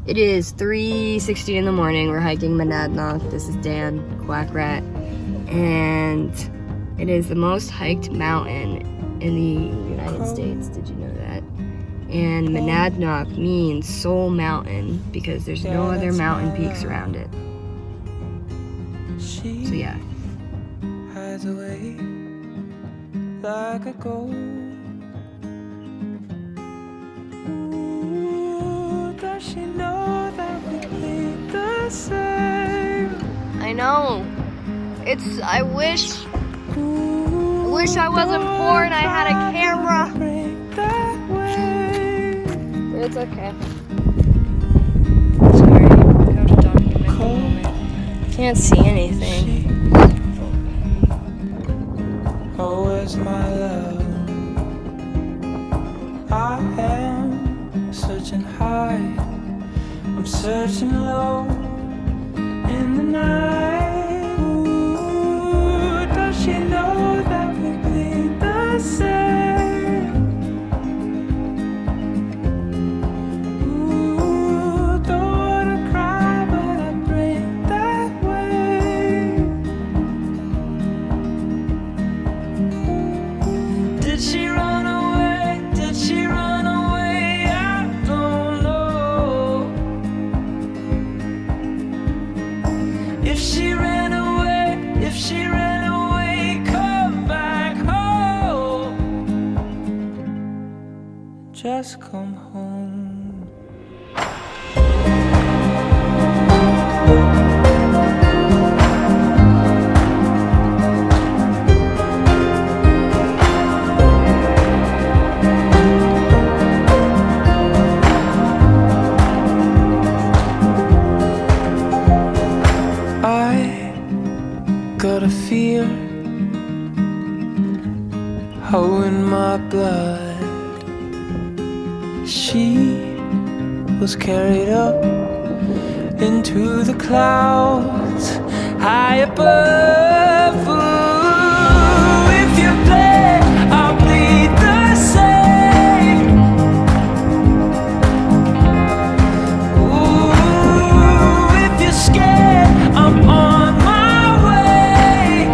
It is 3:16 in the morning. We're hiking Monadnock. This is Dan, Quack Rat, and it is the most hiked mountain in the United States. Did you know that? And Monadnock means Soul Mountain because there's no other mountain peaks around it. So yeah. Hides away like a ghost. Ooh, does she know that we bleed the same? I know. I wish I wasn't poor and I had a camera. But it's okay. Sorry, got a document moment. Can't see anything. Oh, where's my love? I am searching high, I'm searching low in the night. Ooh, does she know that we bleed the same? Ooh, don't wanna cry, but I break that way. Did she run away? Did she run away? I don't know. If she ran away, come back home. Just come home. I got a fear, oh, in my blood. She was carried up into the clouds high above. Ooh, if you bleed, I'll bleed the same. Ooh, if you're scared, I'm on my way.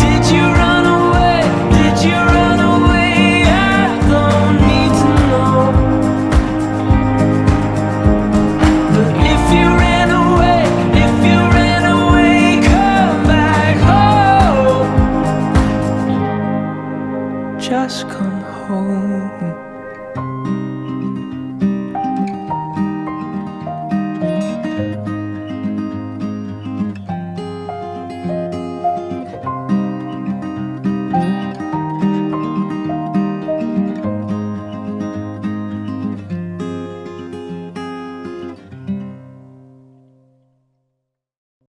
Did you run away? Did you run away? I don't need to know. But if you ran away, come back home. Just come home.